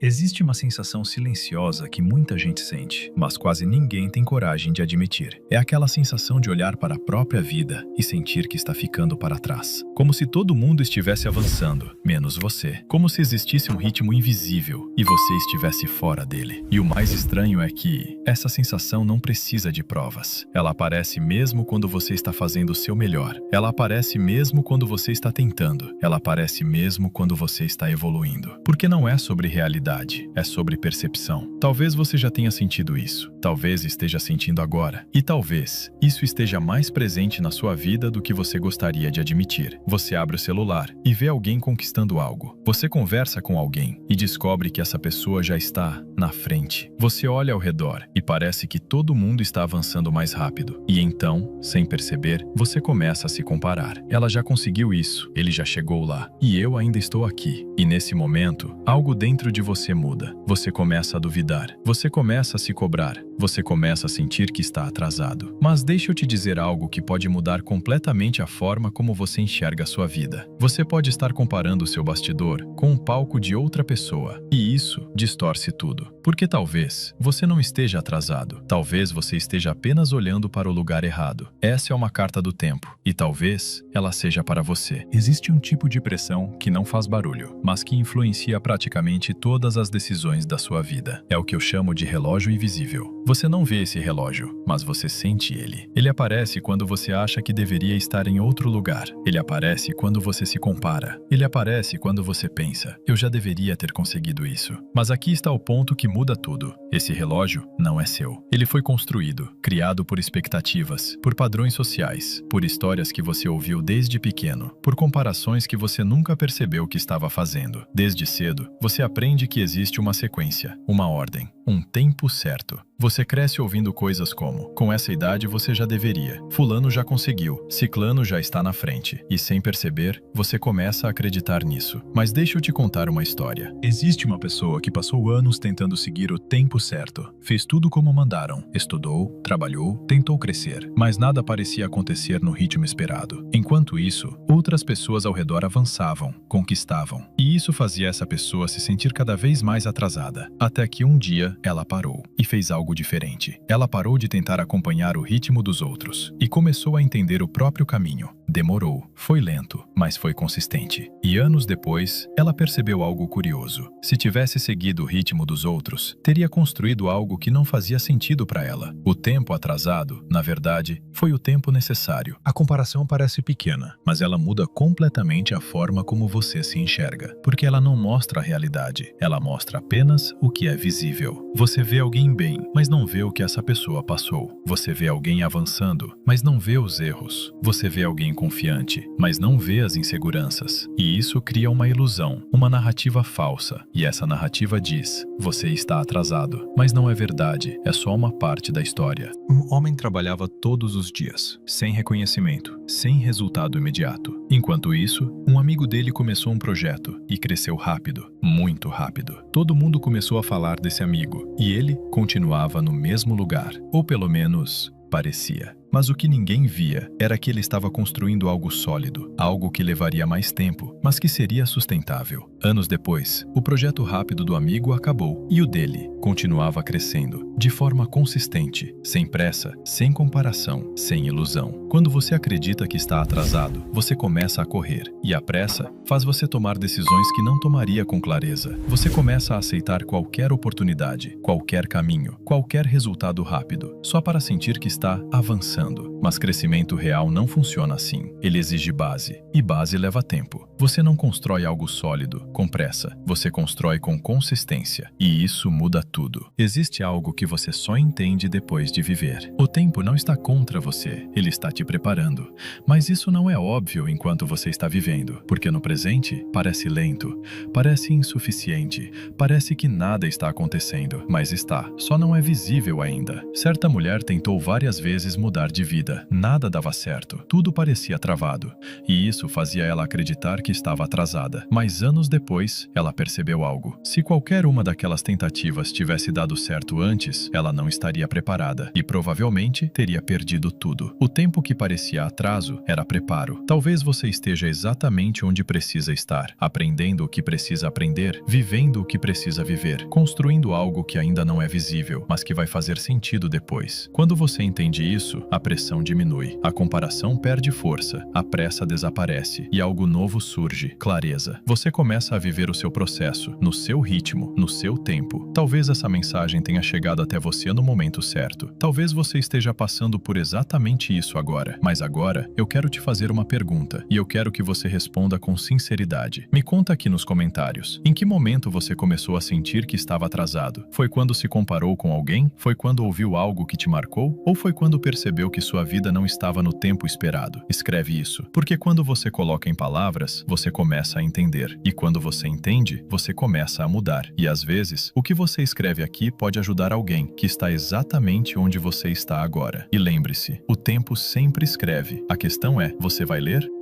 Existe uma sensação silenciosa que muita gente sente, mas quase ninguém tem coragem de admitir. É aquela sensação de olhar para a própria vida e sentir que está ficando para trás. Como se todo mundo estivesse avançando, menos você. Como se existisse um ritmo invisível e você estivesse fora dele. E o mais estranho é que essa sensação não precisa de provas. Ela aparece mesmo quando você está fazendo o seu melhor. Ela aparece mesmo quando você está tentando. Ela aparece mesmo quando você está evoluindo. Porque não é sobre realidade. É sobre percepção. Talvez você já tenha sentido isso. Talvez esteja sentindo agora. E talvez isso esteja mais presente na sua vida do que você gostaria de admitir. Você abre o celular e vê alguém conquistando algo. Você conversa com alguém e descobre que essa pessoa já está na frente. Você olha ao redor e parece que todo mundo está avançando mais rápido. E então, sem perceber, você começa a se comparar. Ela já conseguiu isso, ele já chegou lá. E eu ainda estou aqui. E nesse momento, algo dentro de você muda. Você começa a duvidar. Você começa a se cobrar. Você começa a sentir que está atrasado. Mas deixa eu te dizer algo que pode mudar completamente a forma como você enxerga a sua vida. Você pode estar comparando o seu bastidor com um palco de outra pessoa. E isso distorce tudo. Porque talvez você não esteja atrasado. Talvez você esteja apenas olhando para o lugar errado. Essa é uma carta do tempo. E talvez ela seja para você. Existe um tipo de pressão que não faz barulho, mas que influencia praticamente todas as decisões da sua vida. É o que eu chamo de relógio invisível. Você não vê esse relógio, mas você sente ele. Ele aparece quando você acha que deveria estar em outro lugar. Ele aparece quando você se compara. Ele aparece quando você pensa, eu já deveria ter conseguido isso. Mas aqui está o ponto que muda tudo. Esse relógio não é seu. Ele foi construído, criado por expectativas, por padrões sociais, por histórias que você ouviu desde pequeno, por comparações que você nunca percebeu que estava fazendo. Desde cedo, você aprende que existe uma sequência, uma ordem, um tempo certo. Você cresce ouvindo coisas como, com essa idade você já deveria, fulano já conseguiu, ciclano já está na frente. E sem perceber, você começa a acreditar nisso. Mas deixa eu te contar uma história. Existe uma pessoa que passou anos tentando seguir o tempo certo. Fez tudo como mandaram. Estudou, trabalhou, tentou crescer. Mas nada parecia acontecer no ritmo esperado. Enquanto isso, outras pessoas ao redor avançavam, conquistavam. E isso fazia essa pessoa se sentir cada vez mais atrasada. Até que um dia, ela parou e fez algo diferente. Ela parou de tentar acompanhar o ritmo dos outros e começou a entender o próprio caminho. Demorou, foi lento, mas foi consistente. E anos depois, ela percebeu algo curioso. Se tivesse seguido o ritmo dos outros, teria construído algo que não fazia sentido para ela. O tempo atrasado, na verdade, foi o tempo necessário. A comparação parece pequena, mas ela muda completamente a forma como você se enxerga, porque ela não mostra a realidade, ela mostra apenas o que é visível. Você vê alguém bem, mas não vê o que essa pessoa passou. Você vê alguém avançando, mas não vê os erros. Você vê alguém confiante, mas não vê as inseguranças. E isso cria uma ilusão, uma narrativa falsa. E essa narrativa diz, você está atrasado. Mas não é verdade, é só uma parte da história. Um homem trabalhava todos os dias, sem reconhecimento, sem resultado imediato. Enquanto isso, um amigo dele começou um projeto e cresceu rápido, muito rápido. Todo mundo começou a falar desse amigo e ele continuava no mesmo lugar, ou pelo menos parecia. Mas o que ninguém via era que ele estava construindo algo sólido, algo que levaria mais tempo, mas que seria sustentável. Anos depois, o projeto rápido do amigo acabou e o dele continuava crescendo, de forma consistente, sem pressa, sem comparação, sem ilusão. Quando você acredita que está atrasado, você começa a correr, e a pressa faz você tomar decisões que não tomaria com clareza. Você começa a aceitar qualquer oportunidade, qualquer caminho, qualquer resultado rápido, só para sentir que está avançando. Mas crescimento real não funciona assim. Ele exige base, e base leva tempo. Você não constrói algo sólido, com pressa. Você constrói com consistência. E isso muda tudo. Existe algo que você só entende depois de viver. O tempo não está contra você, ele está te preparando. Mas isso não é óbvio enquanto você está vivendo, porque no presente parece lento, parece insuficiente, parece que nada está acontecendo, mas está, só não é visível ainda. Certa mulher tentou várias vezes mudar de vida. Nada dava certo. Tudo parecia travado. E isso fazia ela acreditar que estava atrasada. Mas anos depois, ela percebeu algo. Se qualquer uma daquelas tentativas tivesse dado certo antes, ela não estaria preparada e provavelmente teria perdido tudo. O tempo que parecia atraso era preparo. Talvez você esteja exatamente onde precisa estar, aprendendo o que precisa aprender, vivendo o que precisa viver, construindo algo que ainda não é visível, mas que vai fazer sentido depois. Quando você entende isso, a pressão diminui, a comparação perde força, a pressa desaparece e algo novo surge, clareza. Você começa a viver o seu processo, no seu ritmo, no seu tempo. Talvez essa mensagem tenha chegado até você no momento certo. Talvez você esteja passando por exatamente isso agora. Mas agora, eu quero te fazer uma pergunta e eu quero que você responda com sinceridade. Me conta aqui nos comentários. Em que momento você começou a sentir que estava atrasado? Foi quando se comparou com alguém? Foi quando ouviu algo que te marcou? Ou foi quando percebeu que sua vida não estava no tempo esperado? Escreve isso, porque quando você coloca em palavras, você começa a entender. E quando você entende, você começa a mudar. E às vezes, o que você escreve aqui pode ajudar alguém que está exatamente onde você está agora. E lembre-se, o tempo sempre escreve. A questão é, você vai ler?